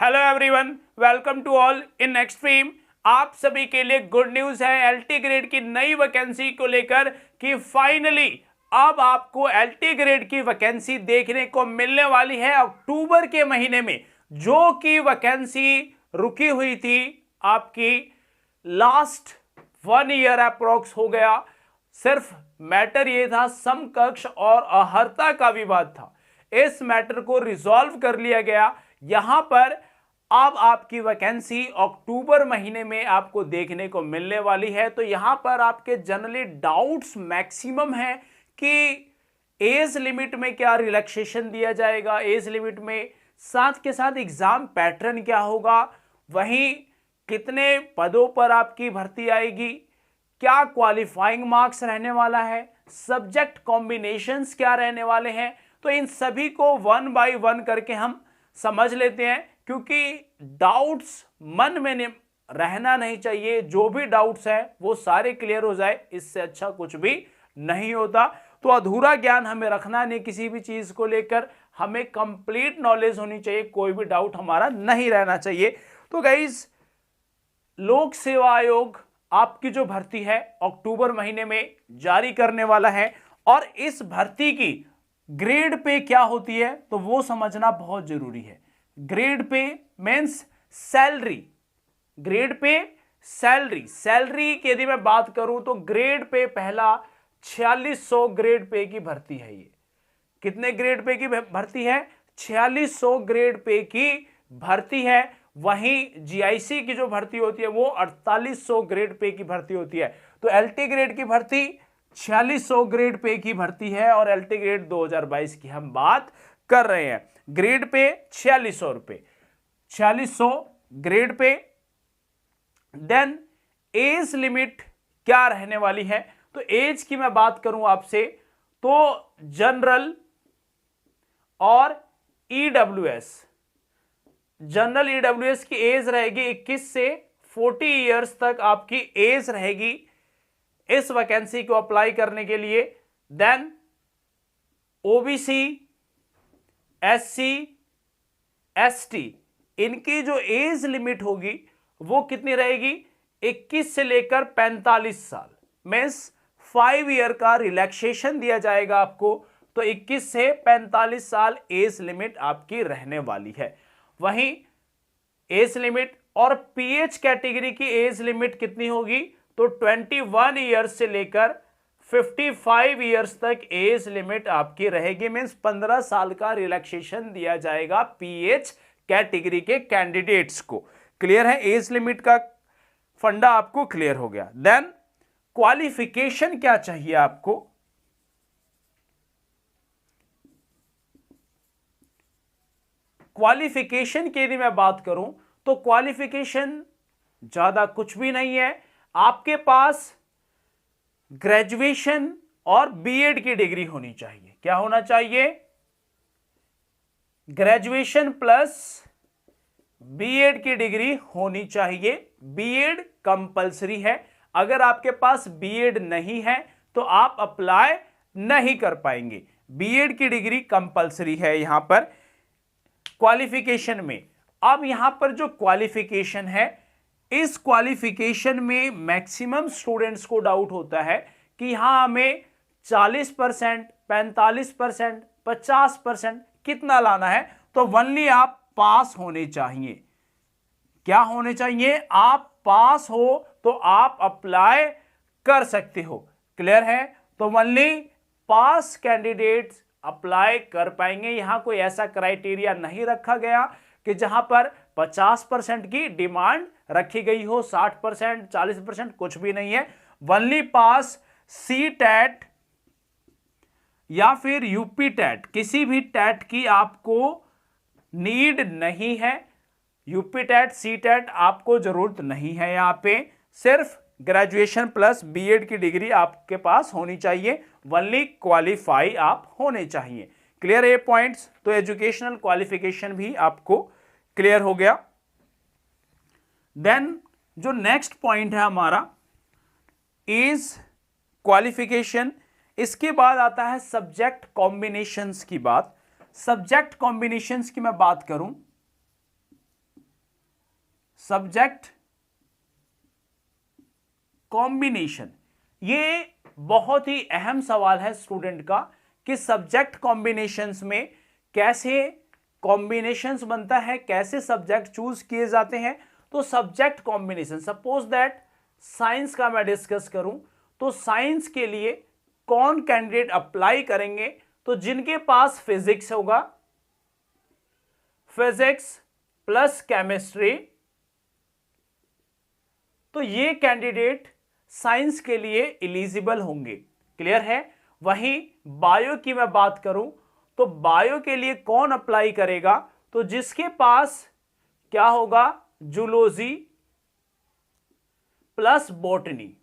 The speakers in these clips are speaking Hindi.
Hello everyone, welcome to all in extreme. आप सभी के लिए गुड न्यूज है एलटी ग्रेड की नई वैकेंसी को लेकर कि फाइनली अब आपको एलटी ग्रेड की वैकेंसी देखने को मिलने वाली है अक्टूबर के महीने में। जो कि वैकेंसी रुकी हुई थी आपकी लास्ट 1 ईयर अप्रोक्स हो गया। सिर्फ मैटर ये था, समकक्ष और अहर्ता का विवाद था। इस मैटर को रिजॉल्व कर लिया गया। यहां पर अब आपकी वैकेंसी अक्टूबर महीने में आपको देखने को मिलने वाली है। तो यहां पर आपके जनरली डाउट्स मैक्सिमम है कि एज लिमिट में क्या रिलैक्सेशन दिया जाएगा, एज लिमिट में साथ के साथ एग्जाम पैटर्न क्या होगा, वहीं कितने पदों पर आपकी भर्ती आएगी, क्या क्वालिफाइंग मार्क्स रहने वाला है, सब्जेक्ट कॉम्बिनेशंस क्या रहने वाले हैं। तो इन सभी को 1 बाय 1 करके हम समझ लेते हैं, क्योंकि डाउट्स मन में रहना नहीं चाहिए। जो भी डाउट्स है वो सारे क्लियर हो जाए, इससे अच्छा कुछ भी नहीं होता। तो अधूरा ज्ञान हमें रखना नहीं, किसी भी चीज को लेकर हमें कंप्लीट नॉलेज होनी चाहिए, कोई भी डाउट हमारा नहीं रहना चाहिए। तो गाइस, लोक सेवा आयोग आपकी जो भर्ती है अक्टूबर महीने में जारी करने वाला है, और इस भर्ती की ग्रेड पे क्या होती है तो वो समझना बहुत जरूरी है। Grade pay means salary, grade pay salary की यदि मैं बात करूं तो ग्रेड पे पहला 4600 ग्रेड पे की भर्ती है। ये कितने ग्रेड पे की भर्ती है? 4600 ग्रेड पे की भर्ती है। वहीं जीआईसी की जो भर्ती होती है वो 4800 ग्रेड पे की भर्ती होती है। तो एलटी ग्रेड की भर्ती 4600 ग्रेड पे की भर्ती है, और एलटी ग्रेड 2022 की हम बात कर रहे हैं। ग्रेड पे 4600 रुपए, 4600 grade pay. Then age limit क्या रहने वाली है? तो एज की मैं बात करूं आपसे तो जनरल और ईडब्ल्यूएस, जनरल ईडब्ल्यूएस की एज रहेगी 21 से 40 इयर्स तक आपकी एज रहेगी इस वैकेंसी को अप्लाई करने के लिए। देन ओबीसी, एससी, एसटी, इनकी जो एज लिमिट होगी वो कितनी रहेगी? 21 से लेकर 45 साल, मींस 5 ईयर का रिलैक्सेशन दिया जाएगा आपको। तो 21 से 45 साल एज लिमिट आपकी रहने वाली है। वहीं एज लिमिट और पीएच कैटेगरी की एज लिमिट कितनी होगी? तो 21 ईयर्स से लेकर 55 ईयर्स तक एज लिमिट आपकी रहेगी, मींस 15 साल का रिलैक्सेशन दिया जाएगा पीएच कैटेगरी के कैंडिडेट्स को। क्लियर है? एज लिमिट का फंडा आपको क्लियर हो गया। देन क्वालिफिकेशन क्या चाहिए आपको? क्वालिफिकेशन की यदि मैं बात करूं तो क्वालिफिकेशन ज्यादा कुछ भी नहीं है। आपके पास ग्रेजुएशन और बीएड की डिग्री होनी चाहिए। क्या होना चाहिए? ग्रेजुएशन प्लस बीएड की डिग्री होनी चाहिए। बीएड कंपलसरी है। अगर आपके पास बीएड नहीं है तो आप अप्लाई नहीं कर पाएंगे। बीएड की डिग्री कंपलसरी है यहां पर क्वालिफिकेशन में। अब यहां पर जो क्वालिफिकेशन है, इस क्वालिफिकेशन में मैक्सिमम स्टूडेंट्स को डाउट होता है कि यहां हमें 40%, 45%, 50% कितना लाना है। तो ओनली आप पास होने चाहिए। क्या होने चाहिए? आप पास हो तो आप अप्लाई कर सकते हो। क्लियर है? तो ओनली पास कैंडिडेट्स अप्लाई कर पाएंगे। यहां कोई ऐसा क्राइटेरिया नहीं रखा गया कि जहां पर 50% की डिमांड रखी गई हो, 60%, 40%, कुछ भी नहीं है। ओनली पास सी टैट या फिर यूपी टैट, किसी भी टैट की आपको नीड नहीं है। यूपी टैट, सी टैट आपको जरूरत नहीं है। यहां पे सिर्फ ग्रेजुएशन प्लस बीएड की डिग्री आपके पास होनी चाहिए। ओनली क्वालिफाई आप होने चाहिए। क्लियर है पॉइंट्स? तो एजुकेशनल क्वालिफिकेशन भी आपको क्लियर हो गया। देन जो नेक्स्ट पॉइंट है हमारा एज क्वालिफिकेशन। इसके बाद आता है सब्जेक्ट कॉम्बिनेशंस की बात। सब्जेक्ट कॉम्बिनेशंस की मैं बात करूं सब्जेक्ट कॉम्बिनेशन। ये बहुत ही अहम सवाल है स्टूडेंट का कि सब्जेक्ट कॉम्बिनेशंस में कैसे कॉम्बिनेशंस बनता है, कैसे सब्जेक्ट चूज किए जाते हैं। तो subject combination, suppose that science का मैं डिस्कस करूं तो साइंस के लिए कौन कैंडिडेट अप्लाई करेंगे, तो जिनके पास फिजिक्स होगा, फिजिक्स प्लस केमिस्ट्री, तो ये कैंडिडेट साइंस के लिए एलिजिबल होंगे। क्लियर है। वहीं बायो की मैं बात करूं तो बायो के लिए कौन अप्लाई करेगा, तो जिसके पास क्या होगा, zoology plus botany.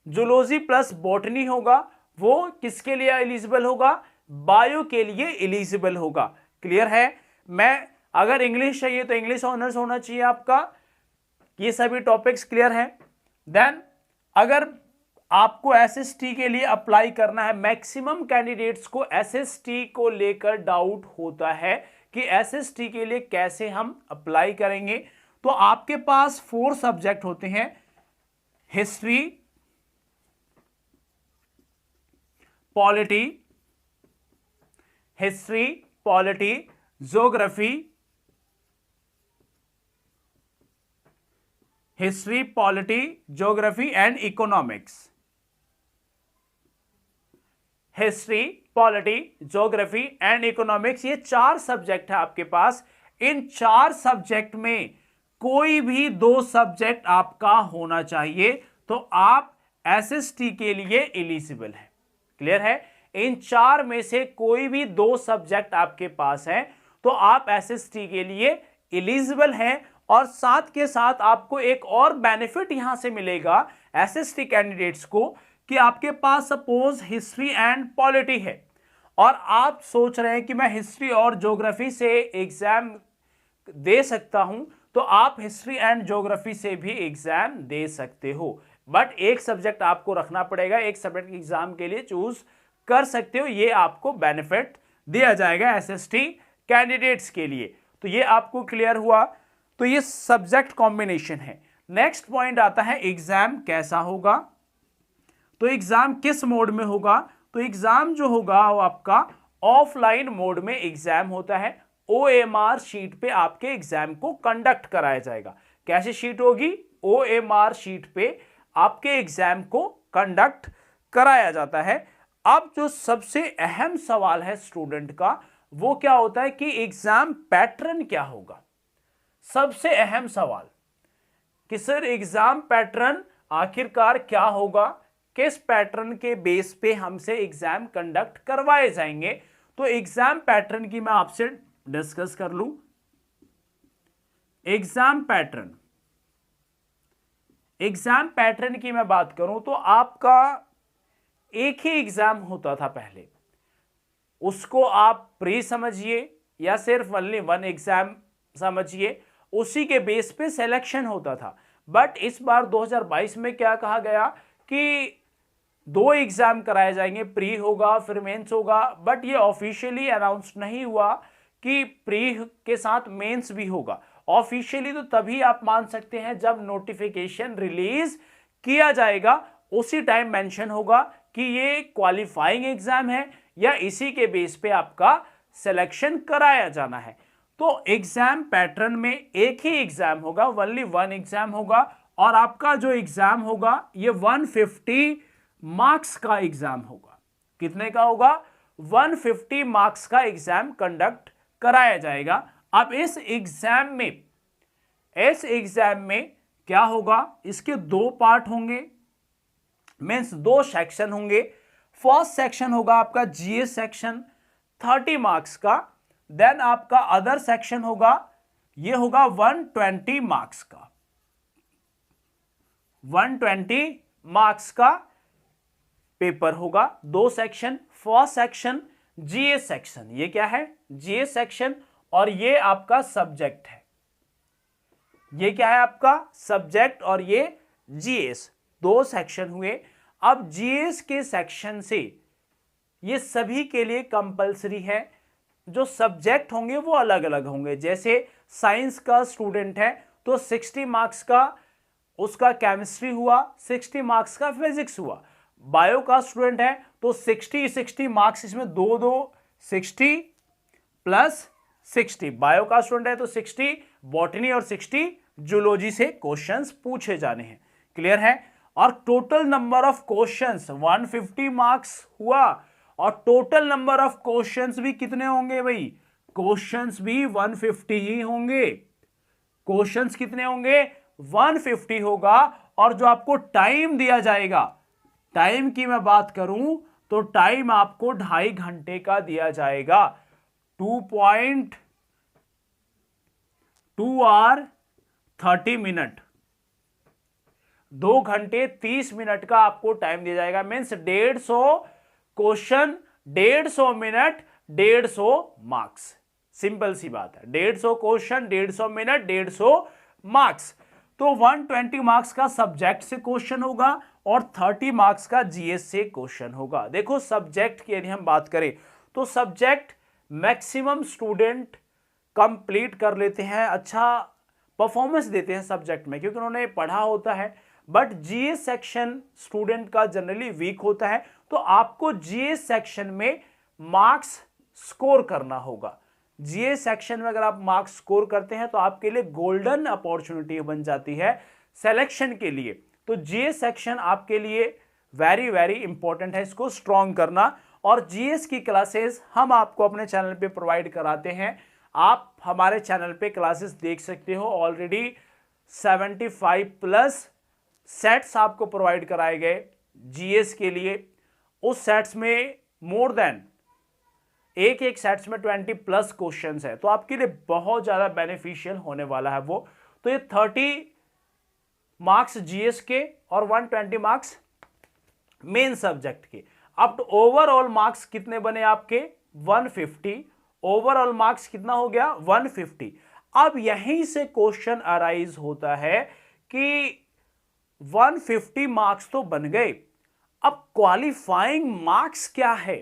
Zoology plus botany होगा, वो किसके लिए एलिजिबल होगा, बायो के लिए एलिजिबल होगा। क्लियर है। मैं अगर इंग्लिश चाहिए तो इंग्लिश ऑनर्स होना चाहिए आपका। ये सभी टॉपिक्स क्लियर हैं। देन अगर आपको एसएसटी के लिए अप्लाई करना है, मैक्सिमम कैंडिडेट्स को एसएसटी को लेकर डाउट होता है कि एसएसटी के लिए कैसे हम अप्लाई करेंगे। तो आपके पास 4 सब्जेक्ट होते हैं, history, polity, history, polity, geography, history, polity, geography and economics. History, polity, geography and economics, ये 4 सब्जेक्ट है आपके पास। इन 4 सब्जेक्ट में कोई भी 2 सब्जेक्ट आपका होना चाहिए, तो आप एसएसटी के लिए एलिजिबल है। क्लियर है। इन 4 में से कोई भी 2 सब्जेक्ट आपके पास है तो आप एसएसटी के लिए एलिजिबल हैं। और साथ के साथ आपको एक और बेनिफिट यहां से मिलेगा एसएसटी कैंडिडेट्स को कि आपके पास सपोज हिस्ट्री एंड पॉलिटी है और आप सोच रहे हैं कि मैं हिस्ट्री और ज्योग्राफी से एग्जाम दे सकता हूं, तो आप हिस्ट्री एंड ज्योग्राफी से भी एग्जाम दे सकते हो। बट एक सब्जेक्ट आपको रखना पड़ेगा, एक सब्जेक्ट एग्जाम के लिए चूज कर सकते हो। ये आपको बेनिफिट दिया जाएगा एसएसटी कैंडिडेट्स के लिए। तो ये आपको क्लियर हुआ। तो ये सब्जेक्ट कॉम्बिनेशन है। नेक्स्ट पॉइंट आता है एग्जाम कैसा होगा। तो एग्जाम किस मोड में होगा, तो एग्जाम जो होगा वो आपका ऑफलाइन मोड में एग्जाम होता है। ओएमआर शीट पे आपके एग्जाम को कंडक्ट कराया जाएगा। कैसी शीट होगी, ओएमआर शीट पे आपके एग्जाम को कंडक्ट कराया जाता है। अब जो सबसे अहम सवाल है स्टूडेंट का वो क्या होता है कि एग्जाम पैटर्न क्या होगा। सबसे अहम सवाल कि सर एग्जाम पैटर्न आखिरकार क्या होगा, किस पैटर्न के बेस पे हमसे एग्जाम कंडक्ट करवाए जाएंगे। तो एग्जाम पैटर्न की मैं आपसे डिस्कस कर लूं। एग्जाम पैटर्न की मैं बात करूं तो आपका एक ही एग्जाम होता था पहले, उसको आप प्री समझिए या सिर्फ ओनली 1 एग्जाम समझिए, उसी के बेस पे सिलेक्शन होता था। बट इस बार 2022 में क्या कहा गया कि 2 एग्जाम कराए जाएंगे, प्री होगा फिर मेंस होगा। बट ये ऑफिशियली अनाउंस नहीं हुआ कि प्री के साथ मेंस भी होगा। ऑफिशियली तो तभी आप मान सकते हैं जब नोटिफिकेशन रिलीज किया जाएगा, उसी टाइम मेंशन होगा कि ये क्वालिफाइंग एग्जाम है या इसी के बेस पे आपका सिलेक्शन कराया जाना है। तो एग्जाम पैटर्न में एक ही एग्जाम होगा, ओनली 1 एग्जाम होगा। और आपका जो एग्जाम होगा ये 150 मार्क्स का एग्जाम होगा। कितने का होगा, 150 मार्क्स का एग्जाम कंडक्ट कराया जाएगा। अब इस एग्जाम में क्या होगा, इसके 2 पार्ट होंगे, मीन्स 2 सेक्शन होंगे। फर्स्ट सेक्शन होगा आपका जीएस सेक्शन 30 मार्क्स का। देन आपका अदर सेक्शन होगा, ये होगा 120 मार्क्स का, 120 मार्क्स का पेपर होगा। 2 section, first section GS section, ये क्या है जीएस सेक्शन, और ये आपका सब्जेक्ट है। ये क्या है आपका सब्जेक्ट और ये जीएस, 2 सेक्शन हुए। अब जीएस के सेक्शन से ये सभी के लिए कंपलसरी है जो सब्जेक्ट होंगे वो अलग अलग होंगे। जैसे साइंस का स्टूडेंट है तो 60 मार्क्स का उसका केमिस्ट्री हुआ, 60 मार्क्स का फिजिक्स हुआ। बायो का स्टूडेंट है तो 60 मार्क्स, इसमें दो दो 60 प्लस 60। बायो का स्टूडेंट है तो 60 बॉटनी और 60 जूलॉजी से क्वेश्चंस पूछे जाने हैं। क्लियर है। और total number of questions 150 marks हुआ, और टोटल नंबर ऑफ क्वेश्चंस भी कितने होंगे भाई? क्वेश्चंस भी 150 ही होंगे। क्वेश्चंस कितने होंगे? 150 होगा। और जो आपको टाइम दिया जाएगा, टाइम की मैं बात करूं तो टाइम आपको 2.5 घंटे का दिया जाएगा। 2.2 आवर 30 मिनट, 2 घंटे 30 मिनट का आपको टाइम दिया जाएगा। Means 150 question, 150 minute, 150 marks. Simple सी बात है, 150 क्वेश्चन, 150 मिनट, 150 मार्क्स। तो 120 मार्क्स का सब्जेक्ट से क्वेश्चन होगा और 30 मार्क्स का जीएस से क्वेश्चन होगा। देखो सब्जेक्ट की यदि हम बात करें तो सब्जेक्ट मैक्सिमम स्टूडेंट कंप्लीट कर लेते हैं, अच्छा परफॉर्मेंस देते हैं सब्जेक्ट में क्योंकि उन्होंने पढ़ा होता है। बट जीएस सेक्शन स्टूडेंट का जनरली वीक होता है, तो आपको जीएस सेक्शन में मार्क्स स्कोर करना होगा। जीएस सेक्शन में अगर आप मार्क्स स्कोर करते हैं तो आपके लिए गोल्डन अपॉर्चुनिटी बन जाती है सिलेक्शन के लिए। तो जीएस सेक्शन आपके लिए वेरी वेरी इंपॉर्टेंट है, इसको स्ट्रॉन्ग करना। और जीएस की क्लासेस हम आपको अपने चैनल पे प्रोवाइड कराते हैं। आप हमारे चैनल पे क्लासेस देख सकते हो। ऑलरेडी 75 प्लस सेट्स आपको प्रोवाइड कराए गए जीएस के लिए। उस सेट्स में मोर देन एक सेट्स में 20 प्लस क्वेश्चंस है, तो आपके लिए बहुत ज्यादा बेनिफिशियल होने वाला है वो। तो ये 30 मार्क्स जीएस के और 120 मार्क्स मेन सब्जेक्ट के। अब तो ओवरऑल मार्क्स कितने बने आपके? 150। ओवरऑल मार्क्स कितना हो गया? 150। अब यहीं से क्वेश्चन अराइज होता है कि 150 मार्क्स तो बन गए, अब क्वालिफाइंग मार्क्स क्या है?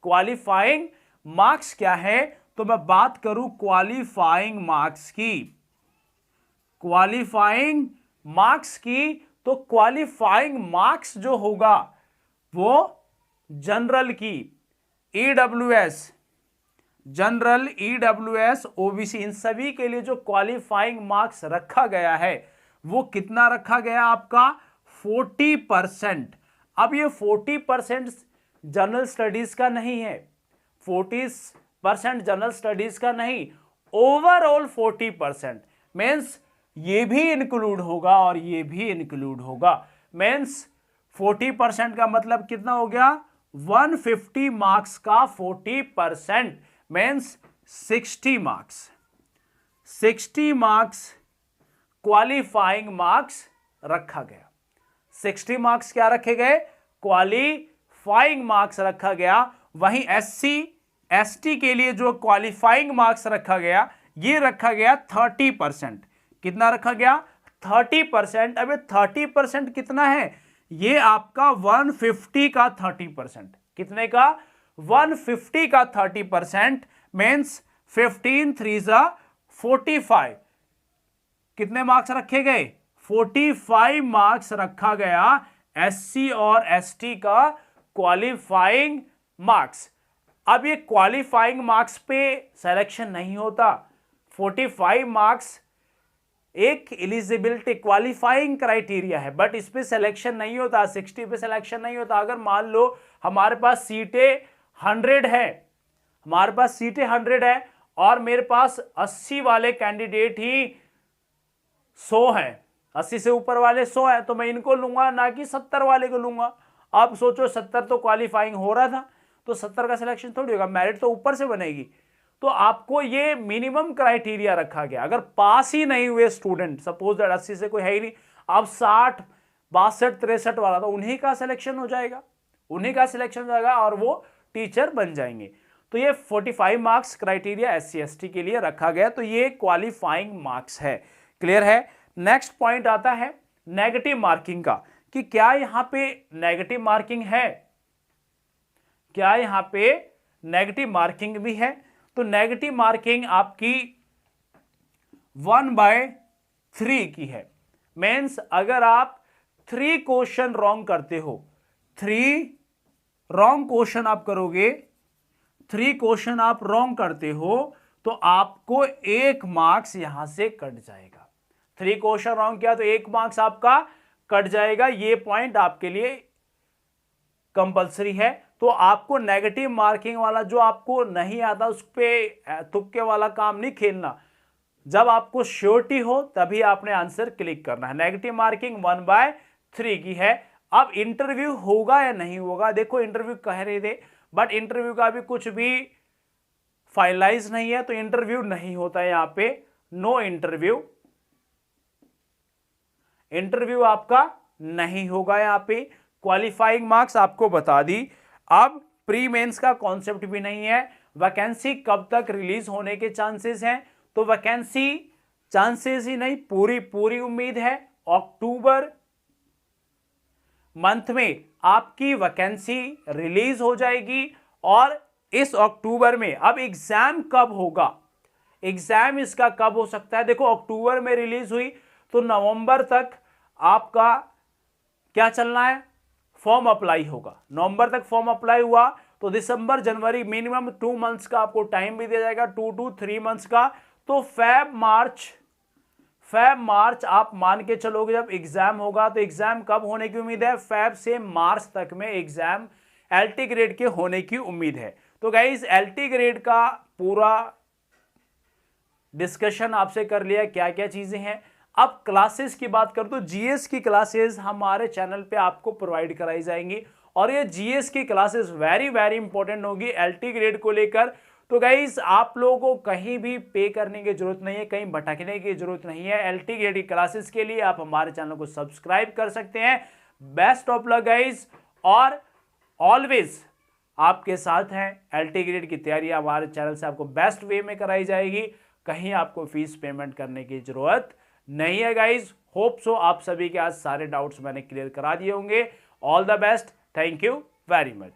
क्वालिफाइंग मार्क्स क्या है? तो मैं बात करूं क्वालिफाइंग मार्क्स की, क्वालिफाइंग मार्क्स की, तो क्वालिफाइंग मार्क्स जो होगा वो जनरल की, ईडब्ल्यूएस, जनरल, ईडब्ल्यूएस, ओबीसी, इन सभी के लिए जो क्वालिफाइंग मार्क्स रखा गया है वो कितना रखा गया आपका? 40%। अब ये 40% जनरल स्टडीज का नहीं है, 40% जनरल स्टडीज का नहीं, ओवरऑल 40%। मीन्स ये भी इंक्लूड होगा और ये भी इंक्लूड होगा। मीन्स 40% का मतलब कितना हो गया? 150 मार्क्स का 40% means 60 marks. 60 marks qualifying marks रखा गया। 60 मार्क्स क्या रखे गए? क्वालिफाइंग मार्क्स रखा गया। वहीं एससी एसटी के लिए जो क्वालिफाइंग मार्क्स रखा गया, ये रखा गया 30%। कितना रखा गया? 30%। अब 30% कितना है? ये आपका 150 का 30%। कितने का? 150 का 30% मीन्स 15 3 45। कितने मार्क्स रखे गए? 45 मार्क्स रखा गया एससी और एसटी का क्वालिफाइंग मार्क्स। अब ये क्वालिफाइंग मार्क्स पे सिलेक्शन नहीं होता। 45 मार्क्स एक एलिजिबिलिटी क्वालिफाइंग क्राइटेरिया है, बट इस पे सिलेक्शन नहीं होता, 60 पे सिलेक्शन नहीं होता। अगर मान लो हमारे पास सीटें 100 है, हमारे पास सीटें 100 है और मेरे पास 80 वाले कैंडिडेट ही 100 है, 80 से ऊपर वाले 100 है, तो मैं इनको लूंगा, ना कि 70 वाले को लूंगा। अब सोचो 70 तो क्वालिफाइंग हो रहा था, तो 70 का सिलेक्शन थोड़ी होगा, मेरिट तो ऊपर से बनेगी। तो आपको ये मिनिमम क्राइटेरिया रखा गया। अगर पास ही नहीं हुए स्टूडेंट, सपोज दैट 80 से कोई है ही नहीं, अब 60 62 63 वाला, तो उन्हीं का सिलेक्शन हो जाएगा, उन्हीं का सिलेक्शन हो जाएगा और वो टीचर बन जाएंगे। तो ये 45 मार्क्स क्राइटेरिया एससी एसटी के लिए रखा गया, तो ये क्वालिफाइंग मार्क्स है। क्लियर है। नेक्स्ट पॉइंट आता है नेगेटिव मार्किंग का, कि क्या यहां पे नेगेटिव मार्किंग है, क्या यहां पे नेगेटिव मार्किंग भी है? तो नेगेटिव मार्किंग आपकी 1/3 की है। मीन्स अगर आप 3 क्वेश्चन रॉन्ग करते हो, 3 रॉन्ग क्वेश्चन आप करोगे, 3 क्वेश्चन आप रॉन्ग करते हो तो आपको 1 मार्क्स यहां से कट जाएगा। 3 क्वेश्चन रॉन्ग किया तो 1 मार्क्स आपका कट जाएगा। ये पॉइंट आपके लिए कंपलसरी है। तो आपको नेगेटिव मार्किंग वाला जो आपको नहीं आता उस पे तुक्के वाला काम नहीं खेलना। जब आपको श्योरिटी हो तभी आपने आंसर क्लिक करना है। नेगेटिव मार्किंग 1/3 की है। अब इंटरव्यू होगा या नहीं होगा, देखो इंटरव्यू कह रहे थे, बट इंटरव्यू का भी कुछ भी फाइनलाइज नहीं है, तो इंटरव्यू नहीं होता है। यहां पे नो इंटरव्यू, इंटरव्यू आपका नहीं होगा। यहां पे क्वालिफाइंग मार्क्स आपको बता दी। अब प्री मेंस का कॉन्सेप्ट भी नहीं है। वैकेंसी कब तक रिलीज होने के चांसेस हैं, तो वैकेंसी चांसेस ही नहीं, पूरी उम्मीद है अक्टूबर मंथ में आपकी वैकेंसी रिलीज हो जाएगी। और इस अक्टूबर में, अब एग्जाम कब होगा, एग्जाम इसका कब हो सकता है, देखो अक्टूबर में रिलीज हुई तो नवंबर तक आपका क्या चलना है, फॉर्म अप्लाई होगा। नवंबर तक फॉर्म अप्लाई हुआ तो दिसंबर जनवरी मिनिमम 2 मंथ्स का आपको टाइम भी दिया जाएगा, 2 to 3 मंथ्स का। तो फेब मार्च आप मान के चलोगे जब एग्जाम होगा। तो एग्जाम कब होने की उम्मीद है, फेब से मार्च तक में एग्जाम एलटी ग्रेड के होने की उम्मीद है। तो गाइस एलटी ग्रेड का पूरा डिस्कशन आपसे कर लिया, क्या क्या चीजें हैं। अब क्लासेस की बात करूं तो जीएस की क्लासेस हमारे चैनल पे आपको प्रोवाइड कराई जाएंगी और ये जीएस की क्लासेस वेरी इंपॉर्टेंट होगी एलटी ग्रेड को लेकर। तो गाइस आप लोगों को कहीं भी पे करने की जरूरत नहीं है, कहीं भटकने की जरूरत नहीं है। एलटी ग्रेड की क्लासेस के लिए आप हमारे चैनल को सब्सक्राइब कर सकते हैं। बेस्ट ऑफ लक गाइस, और ऑलवेज आपके साथ हैं। एलटी ग्रेड की तैयारी हमारे चैनल से आपको बेस्ट वे में कराई जाएगी, कहीं आपको फीस पेमेंट करने की जरूरत नहीं है गाइस। होप सो आप सभी के आज सारे डाउट्स मैंने क्लियर करा दिए होंगे। All the best, thank you very much.